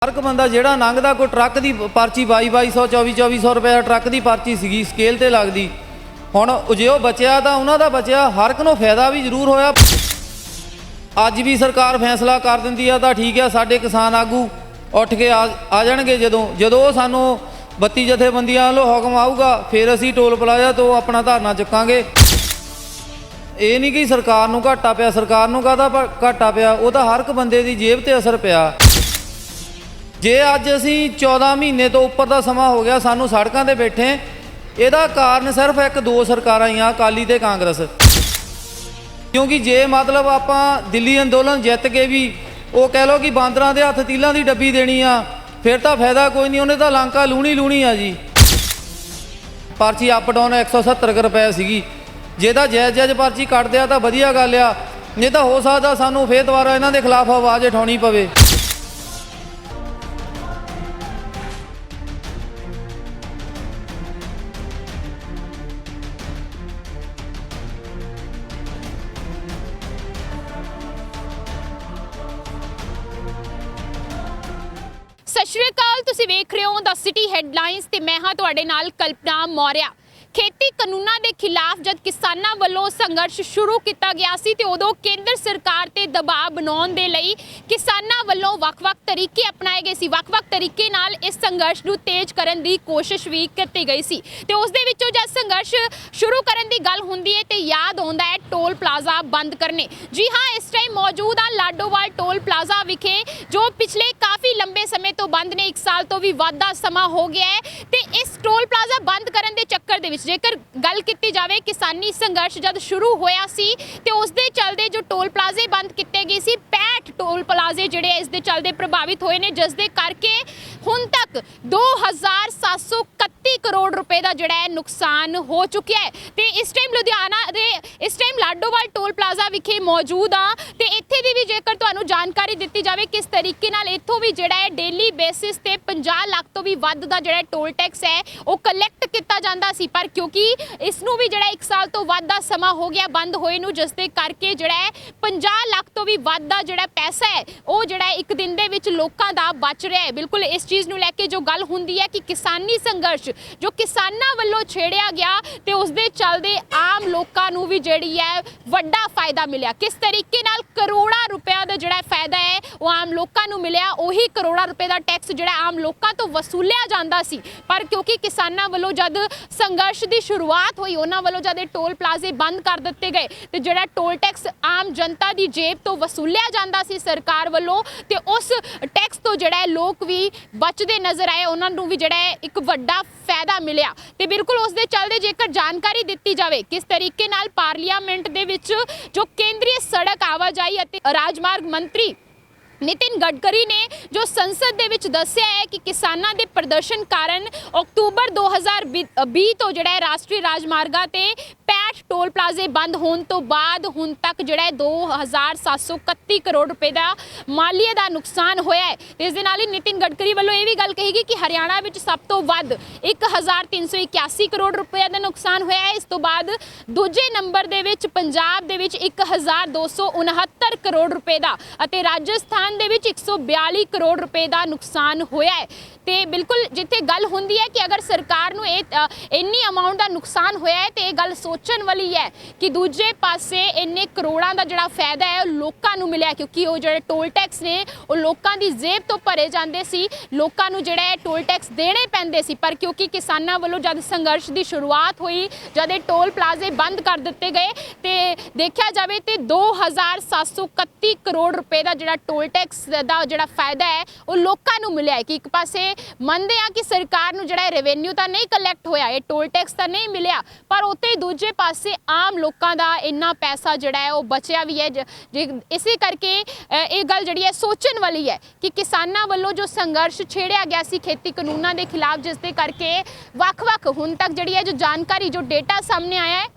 हर एक बंदा ਜਿਹੜਾ ਲੰਘਦਾ ਕੋਈ ਟਰੱਕ ਦੀ ਪਰਚੀ 2200 2400 ਰੁਪਏ ਟਰੱਕ ਦੀ ਪਰਚੀ ਸੀਗੀ ਸਕੇਲ ਤੇ ਲੱਗਦੀ। ਹੁਣ ਜੇ ਉਹ ਬਚਿਆ ਤਾਂ ਉਹਨਾਂ ਦਾ ਬਚਿਆ, ਹਰ ਇੱਕ ਨੂੰ ਫਾਇਦਾ ਵੀ ਜ਼ਰੂਰ ਹੋਇਆ। ਅੱਜ ਵੀ ਸਰਕਾਰ ਫੈਸਲਾ ਕਰ ਦਿੰਦੀ ਆ ਤਾਂ ਠੀਕ ਆ, ਸਾਡੇ ਕਿਸਾਨ ਆਗੂ ਉੱਠ ਕੇ ਆ ਜਾਣਗੇ। ਜਦੋਂ ਸਾਨੂੰ 32 ਜਥੇਬੰਦੀਆਂ ਵੱਲੋਂ ਹੁਕਮ ਆਊਗਾ ਫਿਰ ਅਸੀਂ ਟੋਲ ਪਲਾਜ਼ਾ ਤੋਂ ਆਪਣਾ ਧਰਨਾ ਚੁੱਕਾਂਗੇ। ਇਹ ਨਹੀਂ ਕਿ ਸਰਕਾਰ ਨੂੰ ਘਾਟਾ ਪਿਆ, ਸਰਕਾਰ ਨੂੰ ਕਾਹਦਾ ਘਾਟਾ ਪਿਆ, ਉਹ ਤਾਂ ਹਰ ਇੱਕ ਬੰਦੇ ਦੀ ਜੇਬ ਤੇ ਅਸਰ ਪਿਆ। ਜੇ ਅੱਜ ਅਸੀਂ 14 ਮਹੀਨੇ ਤੋਂ ਉੱਪਰ ਦਾ ਸਮਾਂ ਹੋ ਗਿਆ ਸਾਨੂੰ ਸੜਕਾਂ ਤੇ ਬੈਠੇ, ਇਹਦਾ ਕਾਰਨ ਸਿਰਫ ਇੱਕ ਦੋ ਸਰਕਾਰਾਂ ਹੀ ਆ, ਅਕਾਲੀ ਤੇ ਕਾਂਗਰਸ। ਕਿਉਂਕਿ ਜੇ ਮਤਲਬ ਆਪਾਂ ਦਿੱਲੀ ਅੰਦੋਲਨ ਜਿੱਤ ਕੇ ਵੀ ਉਹ ਕਹਿ ਲਓ ਕਿ ਬਾਂਦਰਾਂ ਦੇ ਹੱਥ ਤੀਲਾਂ ਦੀ ਡੱਬੀ ਦੇਣੀ ਆ, ਫਿਰ ਤਾਂ ਫਾਇਦਾ ਕੋਈ ਨਹੀਂ, ਉਹਨੇ ਤਾਂ ਲੰਕਾ ਲੂਣੀ ਆ ਜੀ। ਪਰਚੀ ਅਪ ਡਾਊਨ 170 ਰੁਪਏ ਸੀਗੀ, ਜੇ ਤਾਂ ਜਾਇਜ਼ ਪਰਚੀ ਕੱਟਦੇ ਆ ਤਾਂ ਵਧੀਆ ਗੱਲ ਆ, ਨਹੀਂ ਤਾਂ ਹੋ ਸਕਦਾ ਸਾਨੂੰ ਫੇਰ ਦੁਬਾਰਾ ਇਹਨਾਂ ਦੇ ਖਿਲਾਫ ਆਵਾਜ਼ ਉਠਾਉਣੀ ਪਵੇ। सत श्री अकाल, तुसीं वेख रहे हो द सिटी हैडलाइनस ते मैं हाँ तुहाडे नाल कल्पना मौर्या। खेती कानूनां दे खिलाफ जद किसानां वल्लों संघर्ष शुरू किया गया सी ते उदों केंद्र सरकार ते दबाव बनाउण दे लई किसानां वल्लों वख-वख तरीके अपनाए गए सी, वख-वख तरीके नाल इस संघर्ष नूं तेज करन दी कोशिश भी कीती गई सी। ते उस दे विचों जद संघर्ष शुरू करन दी गल हुंदी है ते याद आउंदा है टोल प्लाजा बंद करने। जी हाँ, इस टाइम मौजूद आ लाडोवाल टोल प्लाजा विखे जो पिछले काफ़ी लंबे समय तो बंद ने, 1 साल तो भी वध दा समा हो गया है। ते इस टोल प्लाजा बंद करन दे चक्कर दे जेकर गल की जाए किसानी संघर्ष जब शुरू होया सी ते उस दे चलदे जो टोल प्लाजे बंद किए गए सी, 65 टोल प्लाजे जिहड़े इस दे चलदे प्रभावित होए ने, जिस दे करके हुण तक 2731 करोड़ रुपए का जिहड़ा नुकसान हो चुका है। ते इस टाइम लुधियाना दे इस टाइम लाडोवाल टोल प्लाजा विखे मौजूद आ ते इत्थे दी भी जेकर तुहानूं जानकारी दित्ती जाए किस तरीके नाल इत्थों भी जिहड़ा है डेली बेसिस ते 50 लाख तो भी वध दा जिहड़ा टोल टैक्स है वो कलैक्ट किया जांदा सी, पर क्योंकि इसनूं भी जिहड़ा 1 साल तो वध दा समा हो गया बंद होए नूं, जिस दे करके जिहड़ा है 50 लाख तो भी वध दा जिहड़ा पैसा है वो जिहड़ा एक दिन दे विच लोकां दा बच रहा है। बिल्कुल इस चीज़ नूं लैके जो गल हुंदी है कि किसानी संघर्ष जो किसानां वल्लों छेड़िया गया ते उस दे चलदे आम लोकां नूं भी जिहड़ी है वड्डा फायदा मिलिया। किस तरीके नाल करोड़ां रुपया दा जिहड़ा फायदा है वो आम लोकां नूं मिलिया, उही करोड़ां रुपए दा टैक्स जिहड़ा आम लोकां तो वसूलिया जांदा सी, पर क्योंकि किसानां वल्लों जद संघर्ष की शुरुआत हुई उन्होंने वालों जब टोल प्लाजे बंद कर दिते गए तो जो टोल टैक्स आम जनता की जेब तो वसूलिया जाता सी सरकार वालों, तो उस टैक्स तो जोड़ा लोग भी बचते नज़र आए, उन्होंने भी जोड़ा एक वड्डा फायदा मिलिया। तो बिल्कुल उस दे चलते जेकर जानकारी दी जाए किस तरीके नाल पार्लीमेंट दे विच जो केंद्रीय सड़क आवाजाही और राजमार्ग मंत्री नितिन गडकरी ने जो संसद दे विच दस्सिया है कि किसानां दे प्रदर्शन कारण अक्तूबर 2020 तो जिहड़ा राष्ट्रीय राजमार्गां ते 65 टोल प्लाजे बंद होने तो बाद हुण तक जिहड़ा 2731 करोड़ रुपए का मालीए का नुकसान होया है। इस दे नाल ही नितिन गडकरी वालों ये भी गल कही गई कि हरियाणा विच सब तो वध 1381 करोड़ रुपए का नुकसान होया है। इस तो बाद दूजे नंबर दे विच पंजाब दे विच 1269 करोड़ रुपए का अते राजस्थान दे विच 142 करोड़ रुपए का नुकसान होया है। तो बिल्कुल जिथे गल हुंदी है कि अगर सरकार नूं इन्नी अमाउंट का नुकसान होया है तो यह गल सोचण वाली है कि दूजे पासे इन्ने करोड़ां का जिहड़ा फायदा है लोकां नूं मिलिया, क्योंकि वो जिहड़े टोल टैक्स ने वो लोकां दी जेब तो भरे जांदे सी, लोकां नूं जिहड़ा टोल टैक्स देने पैंदे सी, पर क्योंकि किसानां वल्लों जद संघर्ष की शुरुआत हुई, जद टोल प्लाजे बंद कर दिते गए तो देखा जाए तो 2731 करोड़ रुपए का जिहड़ा टोल टैक्स का जिहड़ा फायदा है वो लोकां नूं मिलिया है। कि एक पासे मनदे आ कि सरकार नूं जिहड़ा रेवेन्यू तो नहीं कलैक्ट होया, ये टोल टैक्स तो नहीं मिलिया, पर उत्ते दूजे पासे आम लोगों का इन्ना पैसा जिहड़ा है वो बचिया भी है। इसी करके ये गल जिहड़ी है सोचण वाली है कि किसानां वल्लों जो संघर्ष छेड़िया गया सी खेती कानूनां दे खिलाफ, जिस दे करके वख-वख हुण तक जिहड़ी है जो जानकारी जो डेटा सामने आया है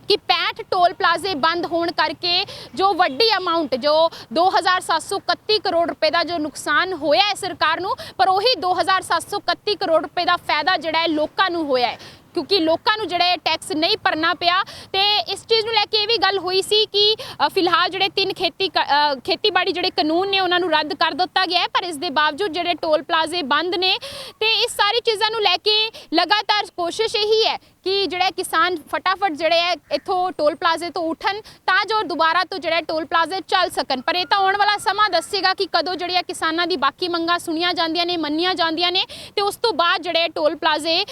कि 65 टोल प्लाजे बंद होने करके जो वड्डी अमाउंट जो 2731 करोड़ रुपए का जो नुकसान होया है सरकार नूं, पर वही 2731 करोड़ रुपए का फायदा जिहड़ा है लोकां नूं होया है। ਕਿਉਂਕਿ ਲੋਕਾਂ ਨੂੰ ਜਿਹੜੇ ਟੈਕਸ ਨਹੀਂ ਭਰਨਾ ਪਿਆ। ਤੇ ਇਸ ਚੀਜ਼ ਨੂੰ ਲੈ ਕੇ ਇਹ ਵੀ ਗੱਲ ਹੋਈ ਸੀ ਕਿ ਫਿਲਹਾਲ ਜਿਹੜੇ 3 ਖੇਤੀਬਾੜੀ ਜਿਹੜੇ ਕਾਨੂੰਨ ਨੇ ਉਹਨਾਂ ਨੂੰ ਰੱਦ ਕਰ ਦਿੱਤਾ ਗਿਆ ਹੈ, ਪਰ ਇਸ ਦੇ ਬਾਵਜੂਦ ਜਿਹੜੇ ਟੋਲ ਪਲਾਜ਼ੇ ਬੰਦ ਨੇ ਤੇ ਇਸ ਸਾਰੀ ਚੀਜ਼ਾਂ ਨੂੰ ਲੈ ਕੇ ਲਗਾਤਾਰ ਕੋਸ਼ਿਸ਼ ਇਹੀ ਹੈ ਕਿ ਜਿਹੜੇ ਕਿਸਾਨ ਫਟਾਫਟ ਜਿਹੜੇ ਹੈ ਇੱਥੋਂ ਟੋਲ ਪਲਾਜ਼ੇ ਤੋਂ ਉੱਠਣ ਤਾਂ ਜੋ ਦੁਬਾਰਾ ਤੋਂ ਜਿਹੜੇ ਟੋਲ ਪਲਾਜ਼ੇ ਚੱਲ ਸਕਣ। ਪਰ ਇਹ ਤਾਂ ਆਉਣ ਵਾਲਾ ਸਮਾਂ ਦੱਸੇਗਾ ਕਿ ਕਦੋਂ ਜਿਹੜੀਆਂ ਕਿਸਾਨਾਂ ਦੀ ਬਾਕੀ ਮੰਗਾਂ ਸੁਣੀਆਂ ਜਾਂਦੀਆਂ ਨੇ, ਮੰਨੀਆਂ ਜਾਂਦੀਆਂ ਨੇ ਤੇ ਉਸ ਤੋਂ ਬਾਅਦ ਜਿਹੜੇ ਟੋਲ ਪਲਾਜ਼ੇ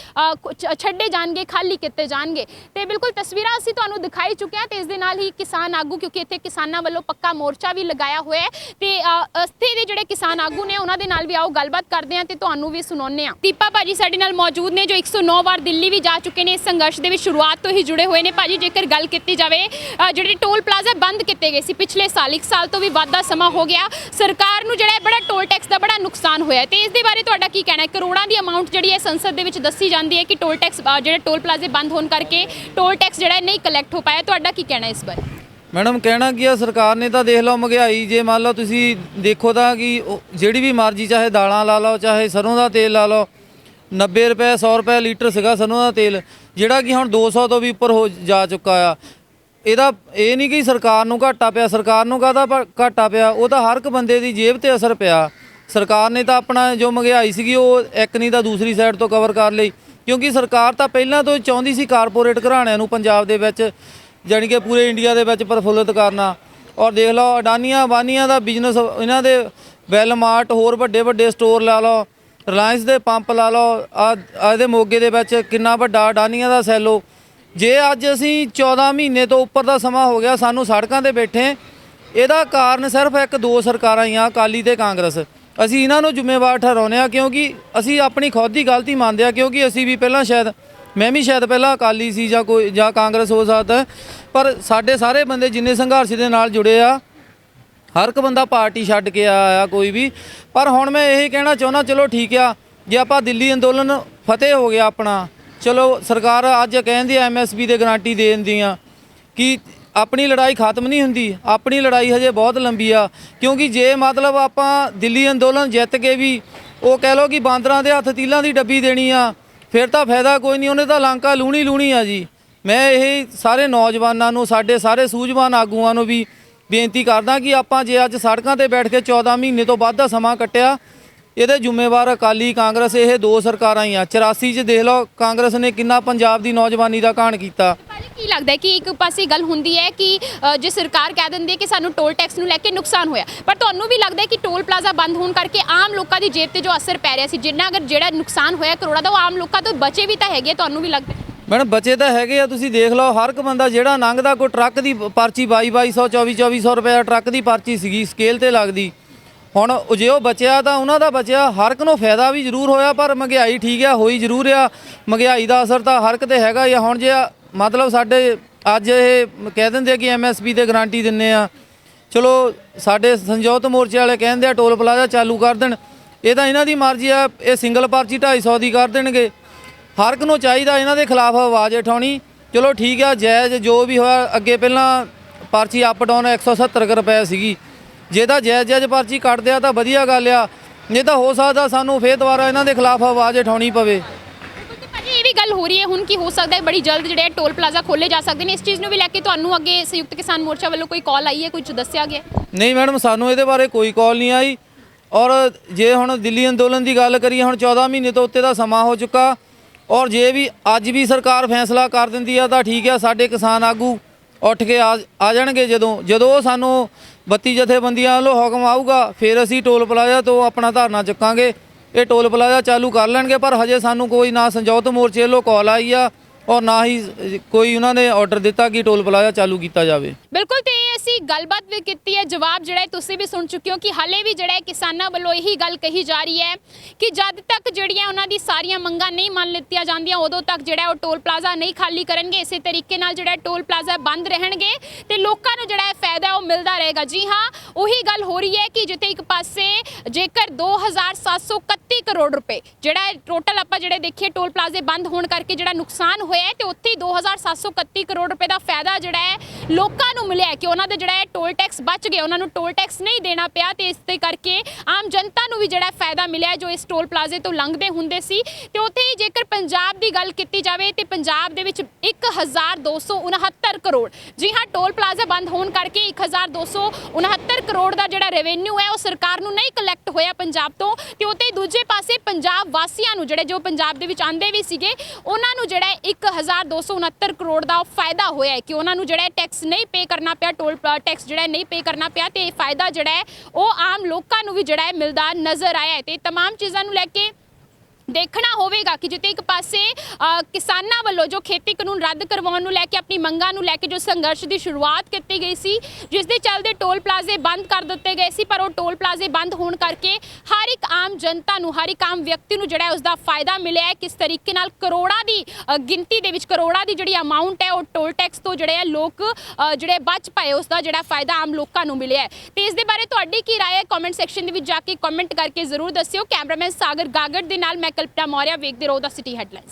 ਛੱਡੇ ਜਾਣਗੇ, ਖਾਲੀ ਕੀਤੇ ਜਾਣਗੇ। ਤੇ ਬਿਲਕੁਲ ਤਸਵੀਰਾਂ ਅਸੀਂ ਤੁਹਾਨੂੰ ਦਿਖਾਈ ਚੁੱਕੇ ਹਾਂ ਤੇ ਇਸ ਦੇ ਨਾਲ ਹੀ ਕਿਸਾਨ ਆਗੂ, ਕਿਉਂਕਿ ਇੱਥੇ ਕਿਸਾਨਾਂ ਵੱਲੋਂ ਪੱਕਾ ਮੋਰਚਾ ਵੀ ਲਗਾਇਆ ਹੋਇਆ ਹੈ ਤੇ ਇੱਥੇ ਦੇ ਜਿਹੜੇ ਕਿਸਾਨ ਆਗੂ ਨੇ ਉਹਨਾਂ ਦੇ ਨਾਲ ਵੀ ਆਓ ਗੱਲਬਾਤ ਕਰਦੇ ਹਾਂ ਤੇ ਤੁਹਾਨੂੰ ਵੀ ਸੁਣਾਉਂਦੇ ਹਾਂ। ਦੀਪਾ ਭਾਜੀ ਸਾਡੇ ਨਾਲ ਮੌਜੂਦ ਨੇ ਜੋ 109 ਵਾਰ ਦਿੱਲੀ ਵੀ ਜਾ ਚੁੱਕੇ ਨੇ, ਸੰਘਰਸ਼ ਦੇ ਵਿੱਚ ਸ਼ੁਰੂਆਤ ਤੋਂ ਹੀ ਜੁੜੇ ਹੋਏ ਨੇ। ਭਾਜੀ ਜੇਕਰ ਗੱਲ ਕੀਤੀ ਜਾਵੇ ਜਿਹੜੇ ਟੋਲ ਪਲਾਜ਼ਾ ਬੰਦ ਕੀਤੇ ਗਏ ਸੀ ਪਿਛਲੇ ਸਾਲ, 1 ਸਾਲ ਤੋਂ ਵੀ ਵੱਧ ਦਾ ਸਮਾਂ ਹੋ ਗਿਆ, ਸਰਕਾਰ ਨੂੰ ਜਿਹੜਾ ਬੜਾ ਟੋਲ ਟੈਕਸ ਦਾ ਬੜਾ ਨੁਕਸਾਨ ਹੋਇਆ ਤੇ ਇਸ ਦੇ ਬਾਰੇ ਤੁਹਾਡਾ ਕੀ ਕਹਿਣਾ ਹੈ? ਕਰੋੜਾਂ ਦੀ ਅਮਾਉਂਟ ਜਿਹੜੀ ਹੈ ਸੰਸਦ ਦੇ ਵਿੱਚ ਦੱਸੀ ਜਾਂਦੀ ਹੈ ਕਿ ਟੋਲ ਟੈਕਸ ਜਿਹੜੇ ਟੋਲ ਪਲਾਜ਼ੇ ਬੰਦ ਹੋਣ ਕਰਕੇ ਟੋਲ ਟੈਕਸ ਜਿਹੜਾ ਨਹੀਂ ਕਲੈਕਟ ਹੋ ਪਾਇਆ, ਤੁਹਾਡਾ ਕੀ ਕਹਿਣਾ ਇਸ ਬਾਰੇ? ਮੈਡਮ ਕਹਿਣਾ ਕੀ ਆ, ਸਰਕਾਰ ਨੇ ਤਾਂ ਦੇਖ ਲਓ ਮਹਿੰਗਾਈ, ਜੇ ਮੰਨ ਲਓ ਤੁਸੀਂ ਦੇਖੋ ਤਾਂ ਕਿ ਜਿਹੜੀ ਵੀ ਮਰਜ਼ੀ, ਚਾਹੇ ਦਾਲਾਂ ਲਾ ਲਓ, ਚਾਹੇ ਸਰੋਂ ਦਾ ਤੇਲ ਲਾ ਲਓ, 90 ਰੁਪਏ 100 ਰੁਪਏ ਲੀਟਰ ਸੀਗਾ ਸਰੋਂ ਦਾ ਤੇਲ, ਜਿਹੜਾ ਕਿ ਹੁਣ 200 ਤੋਂ ਵੀ ਉੱਪਰ ਹੋ ਜਾ ਚੁੱਕਾ ਆ। ਇਹਦਾ ਇਹ ਨਹੀਂ ਕਿ ਸਰਕਾਰ ਨੂੰ ਘਾਟਾ ਪਿਆ, ਸਰਕਾਰ ਨੂੰ ਕਾਹਦਾ ਘਾਟਾ ਪਿਆ, ਉਹ ਤਾਂ ਹਰ ਇੱਕ ਬੰਦੇ ਦੀ ਜੇਬ ਤੇ ਅਸਰ ਪਿਆ। ਸਰਕਾਰ ਨੇ ਤਾਂ ਆਪਣਾ ਜੋ ਮਹਿੰਗਾਈ ਸੀਗੀ ਉਹ ਇੱਕ ਨਹੀਂ ਤਾਂ ਦੂਸਰੀ ਸਾਈਡ ਤੋਂ ਕਵਰ ਕਰ ਲਈ, ਕਿਉਂਕਿ ਸਰਕਾਰ ਤਾਂ ਪਹਿਲਾਂ ਤੋਂ ਚਾਹੁੰਦੀ ਸੀ ਕਾਰਪੋਰੇਟ ਘਰਾਣਿਆਂ ਨੂੰ ਪੰਜਾਬ ਦੇ ਵਿੱਚ, ਜਾਣੀ ਕਿ ਪੂਰੇ ਇੰਡੀਆ ਦੇ ਵਿੱਚ ਪ੍ਰਫੁੱਲਿਤ ਕਰਨਾ। ਔਰ ਦੇਖ ਲਓ ਅਡਾਨੀਆਂ ਬਾਨੀਆਂ ਦਾ ਬਿਜ਼ਨਸ, ਇਹਨਾਂ ਦੇ ਵੈਲਮਾਰਟ, ਹੋਰ ਵੱਡੇ ਵੱਡੇ ਸਟੋਰ ਲਾ ਲਓ, ਰਿਲਾਇੰਸ ਦੇ ਪੰਪ ਲਾ ਲਓ, ਇਹਦੇ ਮੋਗੇ ਦੇ ਵਿੱਚ ਕਿੰਨਾ ਵੱਡਾ ਅਡਾਨੀਆਂ ਦਾ ਸੈਲੋ। ਜੇ ਅੱਜ ਅਸੀਂ 14 ਮਹੀਨੇ ਤੋਂ ਉੱਪਰ ਦਾ ਸਮਾਂ ਹੋ ਗਿਆ ਸਾਨੂੰ ਸੜਕਾਂ ਤੇ ਬੈਠੇ, ਇਹਦਾ ਕਾਰਨ ਸਿਰਫ 1-2 ਸਰਕਾਰਾਂ ਹੀ ਆ, ਅਕਾਲੀ ਤੇ ਕਾਂਗਰਸ। ਅਸੀਂ ਇਹਨਾਂ ਨੂੰ ਜ਼ਿੰਮੇਵਾਰ ਠਹਿਰਾਉਂਦੇ ਹਾਂ ਕਿਉਂਕਿ ਅਸੀਂ ਆਪਣੀ ਖੁਦ ਦੀ ਗਲਤੀ ਮੰਨਦੇ ਹਾਂ, ਕਿਉਂਕਿ ਅਸੀਂ ਵੀ ਪਹਿਲਾਂ ਮੈਂ ਵੀ ਸ਼ਾਇਦ ਪਹਿਲਾਂ ਅਕਾਲੀ ਸੀ ਜਾਂ ਕਾਂਗਰਸ ਹੋ ਸਕਦਾ, ਪਰ ਸਾਡੇ ਸਾਰੇ ਬੰਦੇ ਜਿੰਨੇ ਸੰਘਰਸ਼ ਦੇ ਨਾਲ ਜੁੜੇ ਆ, ਹਰ ਇੱਕ ਬੰਦਾ ਪਾਰਟੀ ਛੱਡ ਕੇ ਆਇਆ ਕੋਈ ਵੀ। ਪਰ ਹੁਣ ਮੈਂ ਇਹ ਕਹਿਣਾ ਚਾਹੁੰਦਾ, ਚਲੋ ਠੀਕ ਆ, ਜੇ ਆਪਾਂ ਦਿੱਲੀ ਅੰਦੋਲਨ ਫਤਿਹ ਹੋ ਗਿਆ ਆਪਣਾ, ਚਲੋ ਸਰਕਾਰ ਅੱਜ ਕਹਿੰਦੀ MSP ਦੇ ਗਾਰੰਟੀ ਦੇ ਦਿੰਦੀ ਆ ਕਿ ਆਪਣੀ ਲੜਾਈ ਖਤਮ ਨਹੀਂ ਹੁੰਦੀ, ਆਪਣੀ ਲੜਾਈ ਹਜੇ ਬਹੁਤ ਲੰਬੀ ਆ। ਕਿਉਂਕਿ ਜੇ ਮਤਲਬ ਆਪਾਂ ਦਿੱਲੀ ਅੰਦੋਲਨ ਜਿੱਤ ਕੇ ਵੀ ਉਹ ਕਹਿ ਲਓ ਕਿ ਬਾਂਦਰਾਂ ਦੇ ਹੱਥ ਤੀਲਾਂ ਦੀ ਡੱਬੀ ਦੇਣੀ ਆ, ਫਿਰ ਤਾਂ ਫਾਇਦਾ ਕੋਈ ਨਹੀਂ, ਉਹਨੇ ਤਾਂ ਲੰਕਾ ਲੂਣੀ ਆ ਜੀ। ਮੈਂ ਇਹ ਸਾਰੇ ਨੌਜਵਾਨਾਂ ਨੂੰ, ਸਾਡੇ ਸਾਰੇ ਸੂਝਵਾਨ ਆਗੂਆਂ ਨੂੰ ਵੀ ਬੇਨਤੀ ਕਰਦਾ ਕਿ ਆਪਾਂ ਜੇ ਅੱਜ ਸੜਕਾਂ ਤੇ ਬੈਠ ਕੇ 14 ਮਹੀਨੇ ਤੋਂ ਵੱਧ ਦਾ ਸਮਾਂ ਕੱਟਿਆ, ਇਹਦੇ ਜ਼ਿੰਮੇਵਾਰ ਅਕਾਲੀ ਕਾਂਗਰਸ, ਇਹ 2 ਸਰਕਾਰਾਂ ਹੀ ਆ। 84 'ਚ ਦੇਖ ਲਓ ਕਾਂਗਰਸ ਨੇ ਕਿੰਨਾ ਪੰਜਾਬ ਦੀ ਨੌਜਵਾਨੀ ਦਾ ਘਾਣ ਕੀਤਾ। ਕੀ ਲੱਗਦਾ ਹੈ ਕਿ ਇੱਕ ਪਾਸੇ ਗੱਲ ਹੁੰਦੀ ਹੈ ਕਿ ਜੇ ਸਰਕਾਰ ਕਹਿ ਦਿੰਦੀ ਹੈ ਕਿ ਸਾਨੂੰ ਟੋਲ ਟੈਕਸ ਨੂੰ ਲੈ ਕੇ ਨੁਕਸਾਨ ਹੋਇਆ, ਪਰ ਤੁਹਾਨੂੰ ਵੀ ਲੱਗਦਾ ਹੈ ਕਿ ਟੋਲ ਪਲਾਜ਼ਾ ਬੰਦ ਹੋਣ ਕਰਕੇ ਆਮ ਲੋਕਾਂ ਦੀ ਜੇਬ ਤੇ ਜੋ ਅਸਰ ਪੈ ਰਿਹਾ ਸੀ, ਜਿਹੜਾ ਨੁਕਸਾਨ ਹੋਇਆ ਕਰੋੜਾਂ ਦਾ, ਉਹ ਆਮ ਲੋਕਾਂ ਤੋਂ ਬਚੇ ਵੀ ਤਾਂ ਹੈਗੇ, ਤੁਹਾਨੂੰ ਵੀ ਲੱਗਦਾ? ਮੈਡਮ ਬਚੇ ਤਾਂ ਹੈਗੇ ਆ, ਤੁਸੀਂ ਦੇਖ ਲਓ ਹਰ ਇੱਕ ਬੰਦਾ ਜਿਹੜਾ ਲੰਘਦਾ, ਕੋਈ ਟਰੱਕ ਦੀ ਪਰਚੀ 2200 2400 ਰੁਪਏ ਟਰੱਕ ਦੀ ਪਰਚੀ ਸੀਗੀ ਸਕੇਲ ਤੇ ਲੱਗਦੀ। ਹੁਣ ਜੇ ਉਹ ਬਚਿਆ ਤਾਂ ਉਹਨਾਂ ਦਾ ਬਚਿਆ, ਹਰ ਇੱਕ ਨੂੰ ਫਾਇਦਾ ਵੀ ਜ਼ਰੂਰ ਹੋਇਆ, ਪਰ ਮਹਿੰਗਾਈ ਠੀਕ ਆ, ਹੋਈ ਜ਼ਰੂਰ ਆ, ਮਹਿੰਗਾਈ ਦਾ ਅਸਰ ਤਾਂ ਹਰ ਇੱਕ ਤੇ ਹੈਗਾ ਹੀ ਆ। ਹੁਣ ਜੇ ਮਤਲਬ ਸਾਡੇ ਅੱਜ ਇਹ ਕਹਿ ਦਿੰਦੇ ਆ ਕਿ MSP ਤੇ ਗਾਰੰਟੀ ਦਿੰਨੇ ਆ, ਚਲੋ ਸਾਡੇ ਸੰਯੁਕਤ ਮੋਰਚੇ ਵਾਲੇ ਕਹਿੰਦੇ ਆ ਟੋਲ ਪਲਾਜ਼ਾ ਚਾਲੂ ਕਰ ਦੇਣ, ਇਹ ਤਾਂ ਇਹਨਾਂ ਦੀ ਮਰਜ਼ੀ ਆ, ਇਹ ਸਿੰਗਲ ਪਰਚੀ 250 ਦੀ ਕਰ ਦੇਣਗੇ। ਹਰ ਇੱਕ ਨੂੰ ਚਾਹੀਦਾ ਇਹਨਾਂ ਦੇ ਖਿਲਾਫ ਆਵਾਜ਼ ਉਠਾਉਣੀ। ਚਲੋ ਠੀਕ ਆ, ਜਾਇਜ਼ ਜੋ ਵੀ ਹੋਇਆ, ਅੱਗੇ ਪਹਿਲਾਂ ਪਰਚੀ ਅਪ ਡਾਊਨ 170 ਰੁਪਏ ਸੀਗੀ, ਜੇ ਤਾਂ ਜਾਇਜ਼ ਪਰਚੀ ਕੱਟਦੇ ਆ ਤਾਂ ਵਧੀਆ ਗੱਲ ਆ, ਨਹੀਂ ਤਾਂ ਹੋ ਸਕਦਾ ਸਾਨੂੰ ਫੇਰ ਦੁਬਾਰਾ ਇਹਨਾਂ ਦੇ ਖਿਲਾਫ ਆਵਾਜ਼ ਉਠਾਉਣੀ ਪਵੇ। ਇਹ ਵੀ ਗੱਲ ਹੋ ਰਹੀ ਹੈ ਹੁਣ ਕਿ ਹੋ ਸਕਦਾ ਹੈ ਬੜੀ ਜਲਦ ਜਿਹੜੇ ਟੋਲ ਪਲਾਜ਼ਾ ਖੋਲੇ ਜਾ ਸਕਦੇ ਨੇ, ਇਸ ਚੀਜ਼ ਨੂੰ ਵੀ ਲੈ ਕੇ ਤੁਹਾਨੂੰ ਅੱਗੇ ਸੰਯੁਕਤ ਕਿਸਾਨ ਮੋਰਚਾ ਵੱਲੋਂ ਕੋਈ ਕਾਲ ਆਈ ਹੈ, ਕੁਝ ਦੱਸਿਆ ਗਿਆ? ਨਹੀਂ ਮੈਡਮ, ਸਾਨੂੰ ਇਹਦੇ ਬਾਰੇ ਕੋਈ ਕਾਲ ਨਹੀਂ ਆਈ। ਔਰ ਜੇ ਹੁਣ ਦਿੱਲੀ ਅੰਦੋਲਨ ਦੀ ਗੱਲ ਕਰੀਏ, ਹੁਣ 14 ਮਹੀਨੇ ਤੋਂ ਉੱਤੇ ਦਾ ਸਮਾਂ ਹੋ ਚੁੱਕਾ, ਔਰ ਜੇ ਵੀ ਅੱਜ ਵੀ ਸਰਕਾਰ ਫੈਸਲਾ ਕਰ ਦਿੰਦੀ ਆ ਤਾਂ ਠੀਕ ਆ, ਸਾਡੇ ਕਿਸਾਨ ਆਗੂ ਉੱਠ ਕੇ ਆ ਜਾਣਗੇ। ਜਦੋਂ ਸਾਨੂੰ 32 ਜਥੇਬੰਦੀਆਂ ਵੱਲੋਂ ਹੁਕਮ ਆਊਗਾ, ਫਿਰ ਅਸੀਂ ਟੋਲ ਪਲਾਜ਼ਾ ਤੋਂ ਆਪਣਾ ਧਰਨਾ ਚੁੱਕਾਂਗੇ, ਇਹ ਟੋਲ ਪਲਾਜ਼ਾ ਚਾਲੂ ਕਰ ਲੈਣਗੇ। ਪਰ ਹਜੇ ਸਾਨੂੰ ਕੋਈ ਨਾ ਸੰਯੁਕਤ ਮੋਰਚੇ ਵੱਲੋਂ ਕਾਲ ਆਈ ਆ ਔਰ ਨਾ ਹੀ ਕੋਈ ਉਹਨਾਂ ਨੇ ਆਰਡਰ ਦਿੱਤਾ ਕਿ ਟੋਲ ਪਲਾਜ਼ਾ ਚਾਲੂ ਕੀਤਾ ਜਾਵੇ। ਬਿਲਕੁਲ, ਤੇ ਅਸੀਂ ਗੱਲਬਾਤ ਵੀ ਕੀਤੀ ਹੈ, ਜਵਾਬ ਜਿਹੜਾ ਤੁਸੀਂ ਵੀ ਸੁਣ ਚੁੱਕੇ ਹੋ ਕਿ ਹਾਲੇ ਵੀ ਜਿਹੜਾ ਕਿਸਾਨਾਂ ਵੱਲੋਂ ਇਹੀ ਗੱਲ ਕਹੀ ਜਾ ਰਹੀ ਹੈ ਕਿ ਜਦ ਤੱਕ ਜਿਹੜੀਆਂ ਉਹਨਾਂ ਦੀ ਸਾਰੀਆਂ ਮੰਗਾਂ ਨਹੀਂ ਮੰਨ ਲਿੱਤੀਆਂ ਜਾਂਦੀਆਂ, ਉਦੋਂ ਤੱਕ ਜਿਹੜਾ ਉਹ ਟੋਲ ਪਲਾਜ਼ਾ ਨਹੀਂ ਖਾਲੀ ਕਰਨਗੇ। ਇਸੇ ਤਰੀਕੇ ਨਾਲ ਜਿਹੜਾ ਟੋਲ ਪਲਾਜ਼ਾ ਬੰਦ ਰਹਿਣਗੇ ਤੇ ਲੋਕਾਂ ਨੂੰ ਜਿਹੜਾ ਫਾਇਦਾ ਉਹ ਮਿਲਦਾ ਰਹੇਗਾ। ਜੀ ਹਾਂ, ਉਹੀ ਗੱਲ ਹੋ ਰਹੀ ਹੈ ਕਿ ਜਿੱਥੇ ਇੱਕ ਪਾਸੇ ਜੇਕਰ 2731 31 ਕਰੋੜ ਰੁਪਏ ਜਿਹੜਾ ਟੋਟਲ ਆਪਾਂ ਜਿਹੜੇ ਦੇਖੀਏ ਟੋਲ ਪਲਾਜ਼ੇ ਬੰਦ ਹੋਣ ਕਰਕੇ ਜਿਹੜਾ ਨੁਕਸਾਨ ਹੋਇਆ ਹੈ ਤੇ ਉੱਥੇ ਹੀ 2731 ਕਰੋੜ ਰੁਪਏ ਦਾ ਫਾਇਦਾ ਜਿਹੜਾ ਹੈ ਲੋਕਾਂ ਨੂੰ ਮਿਲਿਆ ਕਿ ਉਹਨਾਂ ਦੇ ਜਿਹੜਾ ਹੈ ਟੋਲ ਟੈਕਸ ਬਚ ਗਿਆ, ਉਹਨਾਂ ਨੂੰ ਟੋਲ ਟੈਕਸ ਨਹੀਂ ਦੇਣਾ ਪਿਆ ਤੇ ਇਸ ਦੇ ਕਰਕੇ ਆਮ ਜਨਤਾ ਨੂੰ ਵੀ ਜਿਹੜਾ ਫਾਇਦਾ ਮਿਲਿਆ ਜੋ ਇਸ ਟੋਲ ਪਲਾਜ਼ੇ ਤੋਂ ਲੰਘਦੇ ਹੁੰਦੇ ਸੀ। ਤੇ ਉੱਥੇ ਹੀ ਜੇਕਰ ਪੰਜਾਬ ਦੀ ਗੱਲ ਕੀਤੀ ਜਾਵੇ ਤੇ ਪੰਜਾਬ ਦੇ ਵਿੱਚ 1269 ਕਰੋੜ, ਜੀ ਹਾਂ, ਟੋਲ ਪਲਾਜ਼ਾ ਬੰਦ ਹੋਣ ਕਰਕੇ 1269 ਕਰੋੜ ਦਾ ਜਿਹੜਾ ਰੈਵਨਿਊ ਹੈ ਉਹ ਸਰਕਾਰ ਨੂੰ ਨਹੀਂ ਕਲੈਕਟ ਹੋਇਆ ਪੰਜਾਬ ਤੋਂ। ਤੇ ਉੱਤੇ ਦੂਜੇ ਪਾਸੇ ਪੰਜਾਬ ਵਾਸੀਆਂ ਨੂੰ ਜਿਹੜੇ ਜੋ ਪੰਜਾਬ ਦੇ ਵਿੱਚ ਆਂਦੇ ਵੀ ਸੀਗੇ ਉਹਨਾਂ ਨੂੰ ਜਿਹੜਾ 1269 ਕਰੋੜ ਦਾ ਫਾਇਦਾ ਹੋਇਆ ਹੈ ਕਿ ਉਹਨਾਂ ਨੂੰ ਜਿਹੜਾ ਟੈਕਸ ਨਹੀਂ ਪੇ ਕਰਨਾ ਪਿਆ, ਟੋਲ ਟੈਕਸ ਜਿਹੜਾ ਨਹੀਂ ਪੇ ਕਰਨਾ ਪਿਆ ਤੇ ਇਹ ਫਾਇਦਾ ਜਿਹੜਾ ਹੈ ਉਹ ਆਮ ਲੋਕਾਂ ਨੂੰ ਵੀ ਜਿਹੜਾ ਹੈ ਮਿਲਦਾ ਨਜ਼ਰ ਆਇਆ ਹੈ। ਤੇ तमाम ਚੀਜ਼ਾਂ ਨੂੰ ਲੈ ਕੇ ਦੇਖਣਾ ਹੋਵੇਗਾ ਕਿ ਜਿੱਥੇ ਇੱਕ ਪਾਸੇ ਕਿਸਾਨਾਂ ਵੱਲੋਂ ਜੋ ਖੇਤੀ ਕਾਨੂੰਨ ਰੱਦ ਕਰਵਾਉਣ ਨੂੰ ਲੈ ਕੇ ਆਪਣੀ ਮੰਗਾਂ ਨੂੰ ਲੈ ਕੇ ਜੋ ਸੰਘਰਸ਼ ਦੀ ਸ਼ੁਰੂਆਤ ਕੀਤੀ ਗਈ ਸੀ, ਜਿਸ ਦੇ ਚੱਲਦੇ ਟੋਲ ਪਲਾਜ਼ੇ ਬੰਦ ਕਰ ਦਿੱਤੇ ਗਏ ਸੀ, ਪਰ ਉਹ ਟੋਲ ਪਲਾਜ਼ੇ ਬੰਦ ਹੋਣ ਕਰਕੇ ਹਰ ਇੱਕ ਆਮ ਜਨਤਾ ਨੂੰ, ਹਰ ਇੱਕ ਆਮ ਵਿਅਕਤੀ ਨੂੰ ਜਿਹੜਾ ਉਸ ਦਾ ਫਾਇਦਾ ਮਿਲਿਆ ਹੈ। ਕਿਸ ਤਰੀਕੇ ਨਾਲ ਕਰੋੜਾਂ ਦੀ ਗਿਣਤੀ ਦੇ ਵਿੱਚ ਕਰੋੜਾਂ ਦੀ ਜਿਹੜੀ ਅਮਾਉਂਟ ਹੈ ਉਹ ਟੋਲ ਟੈਕਸ ਤੋਂ ਜਿਹੜੇ ਆ ਲੋਕ ਜਿਹੜੇ ਬਚ ਪਾਏ, ਉਸ ਦਾ ਜਿਹੜਾ ਫਾਇਦਾ ਆਮ ਲੋਕਾਂ ਨੂੰ ਮਿਲਿਆ ਹੈ। ਤੇ ਇਸ ਦੇ ਬਾਰੇ ਤੁਹਾਡੀ ਕੀ ਰਾਏ ਹੈ ਕਮੈਂਟ ਸੈਕਸ਼ਨ ਦੇ ਵਿੱਚ ਜਾ ਕੇ ਕਮੈਂਟ ਕਰਕੇ ਜ਼ਰੂਰ ਦੱਸਿਓ। ਕੈਮਰਾਮੈਨ ਸਾਗਰ ਗਾਗੜ ਦੇ ਨਾਲ ਮੈਂ ਕਲਪਨਾ ਮੌਰਿਆ, ਵੇਖਦੇ ਰਹੋ ਦਾ ਸਿਟੀ ਹੈਡਲਾਈਨਸ।